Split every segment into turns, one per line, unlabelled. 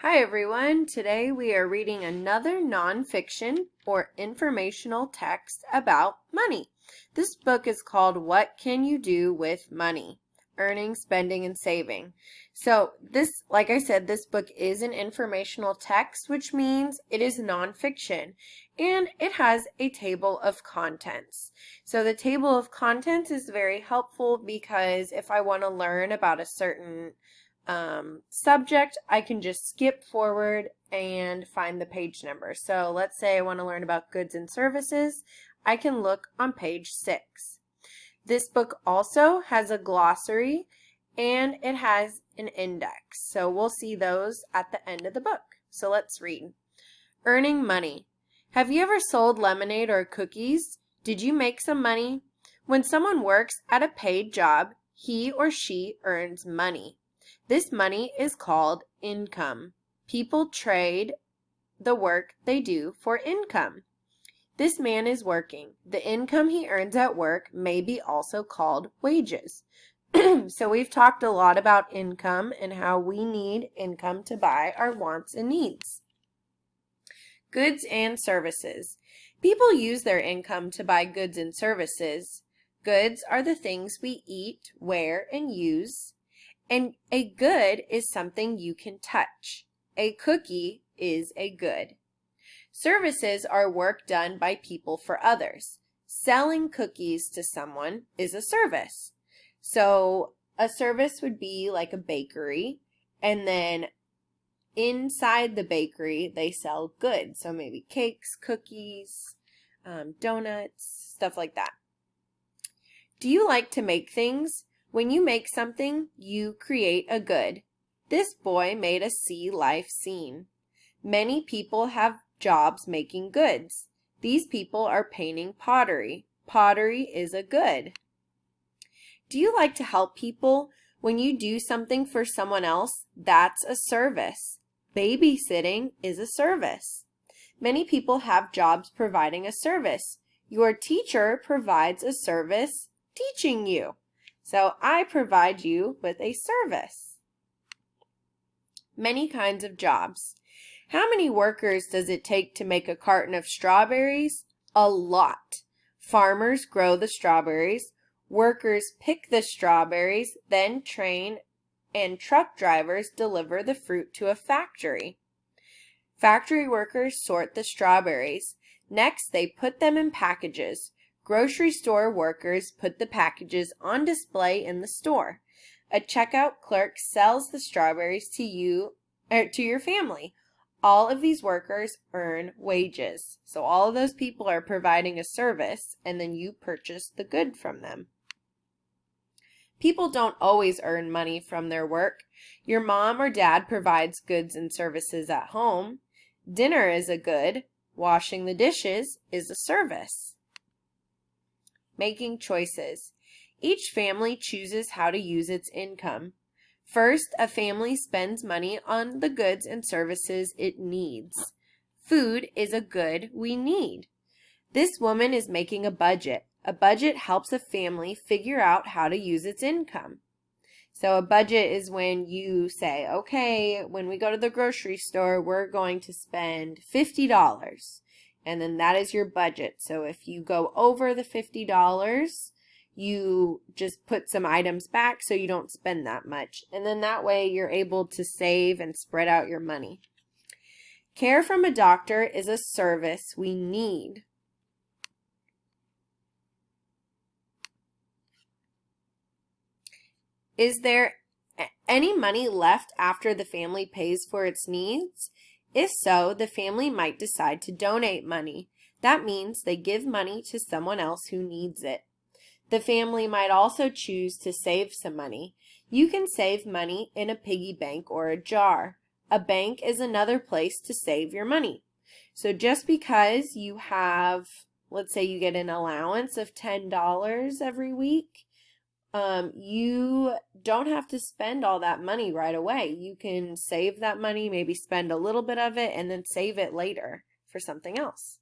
Hi everyone, today we are reading another nonfiction or informational text about money. This book is called What Can You Do with Money? Earning, Spending, and Saving. So like I said, this book is an informational text, which means it is nonfiction, and it has a table of contents. So the table of contents is very helpful because if I want to learn about a certain subject, I can just skip forward and find the page number. So let's say I want to learn about goods and services. I can look on page 6. This book also has a glossary and it has an index. So we'll see those at the end of the book. So let's read. Earning money. Have you ever sold lemonade or cookies? Did you make some money? When someone works at a paid job, he or she earns money. This money is called income. People trade the work they do for income. This man is working. The income he earns at work may be also called wages. So we've talked a lot about income and how we need income to buy our wants and needs. Goods and services. People use their income to buy goods and services. Goods are the things we eat, wear, and use. And a good is something you can touch. A cookie is a good. Services are work done by people for others. Selling cookies to someone is a service. So a service would be like a bakery, and then inside the bakery they sell goods. So maybe cakes, cookies, donuts, stuff like that. Do you like to make things? When you make something, you create a good. This boy made a sea life scene. Many people have jobs making goods. These people are painting pottery. Pottery is a good. Do you like to help people? When you do something for someone else, that's a service. Babysitting is a service. Many people have jobs providing a service. Your teacher provides a service teaching you. So I provide you with a service. Many kinds of jobs. How many workers does it take to make a carton of strawberries? A lot. Farmers grow the strawberries. Workers pick the strawberries, then train and truck drivers deliver the fruit to a factory. Factory workers sort the strawberries. Next, they put them in packages. Grocery store workers put the packages on display in the store. A checkout clerk sells the strawberries to your family. All of these workers earn wages. So all of those people are providing a service, and then you purchase the good from them. People don't always earn money from their work. Your mom or dad provides goods and services at home. Dinner is a good. Washing the dishes is a service. Making choices. Each family chooses how to use its income. First, a family spends money on the goods and services it needs. Food is a good we need. This woman is making a budget. A budget helps a family figure out how to use its income. So a budget is when you say, okay, when we go to the grocery store, we're going to spend $50. And then that is your budget. So if you go over the $50, you just put some items back so you don't spend that much. And then that way you're able to save and spread out your money. Care from a doctor is a service we need. Is there any money left after the family pays for its needs? If so, the family might decide to donate money. That means they give money to someone else who needs it. The family might also choose to save some money. You can save money in a piggy bank or a jar. A bank is another place to save your money. So just because you have, let's say you get an allowance of $10 every week, you don't have to spend all that money right away. You can save that money, maybe spend a little bit of it, and then save it later for something else.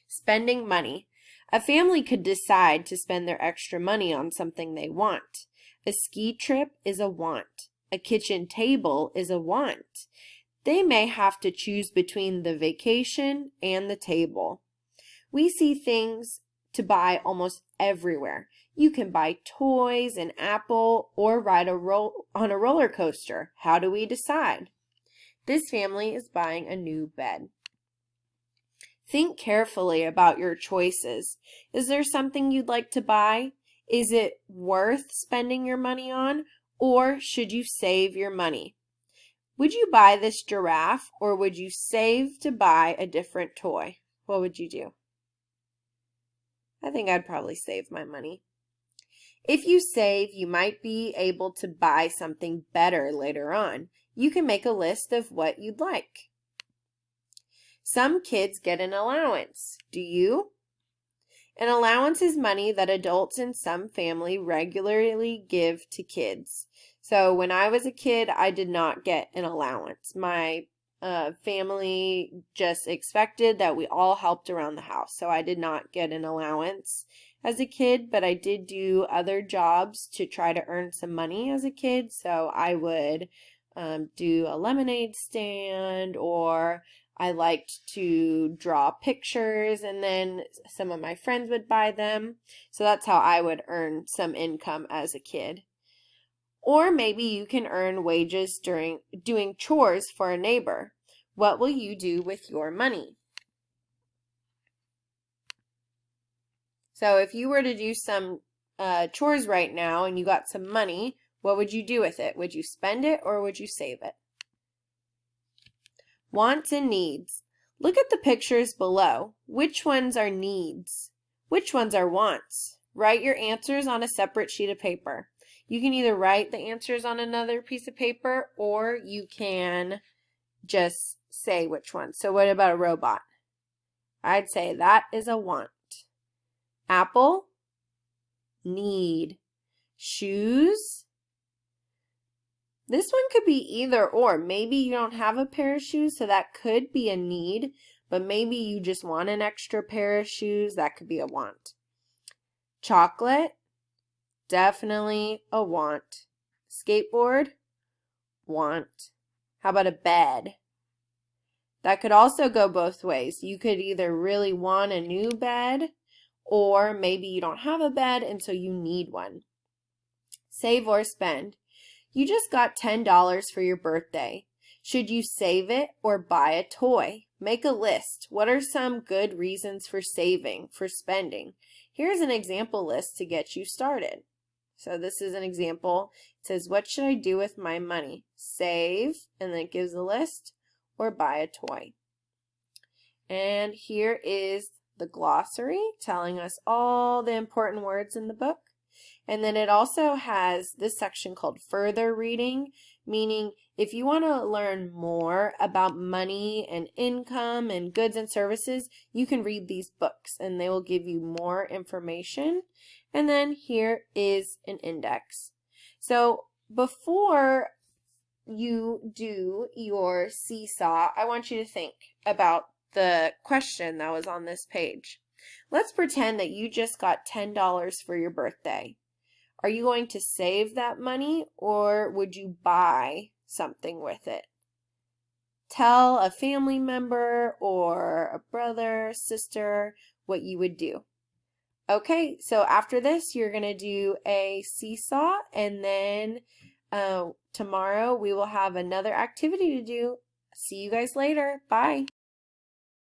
Spending money. A family could decide to spend their extra money on something they want. A ski trip is a want. A kitchen table is a want. They may have to choose between the vacation and the table. We see things to buy almost everywhere. You can buy toys, an apple, or ride on a roller coaster. How do we decide? This family is buying a new bed. Think carefully about your choices. Is there something you'd like to buy? Is it worth spending your money on, or should you save your money? Would you buy this giraffe, or would you save to buy a different toy? What would you do? I think I'd probably save my money. If you save, you might be able to buy something better later on. You can make a list of what you'd like. Some kids get an allowance. Do you? An allowance is money that adults in some family regularly give to kids. So when I was a kid, I did not get an allowance. My family just expected that we all helped around the house. So I did not get an allowance as a kid, but I did do other jobs to try to earn some money as a kid. So I would do a lemonade stand, or I liked to draw pictures, and then some of my friends would buy them. So that's how I would earn some income as a kid. Or maybe you can earn wages during doing chores for a neighbor. What will you do with your money? So if you were to do some chores right now and you got some money, what would you do with it? Would you spend it or would you save it? Wants and needs. Look at the pictures below. Which ones are needs? Which ones are wants? Write your answers on a separate sheet of paper. You can either write the answers on another piece of paper, or you can just say which one. So what about a robot? I'd say that is a want. Apple, need. Shoes. This one could be either or. Maybe you don't have a pair of shoes, so that could be a need, but maybe you just want an extra pair of shoes. That could be a want. Chocolate, definitely a want. Skateboard, want. How about a bed? That could also go both ways. You could either really want a new bed, or maybe you don't have a bed and so you need one. Save or spend. You just got $10 for your birthday. Should you save it or buy a toy? Make a list. What are some good reasons for saving, for spending? Here's an example list to get you started. So this is an example. It says, what should I do with my money? Save, and then it gives a list, or buy a toy. And here is the glossary telling us all the important words in the book. And then it also has this section called further reading, meaning if you want to learn more about money and income and goods and services, you can read these books and they will give you more information. And then here is an index. So before you do your seesaw, I want you to think about the question that was on this page. Let's pretend that you just got $10 for your birthday. Are you going to save that money, or would you buy something with it? Tell a family member or a brother, sister, what you would do. Okay, so after this, you're going to do a seesaw, and then tomorrow we will have another activity to do. See you guys later. Bye.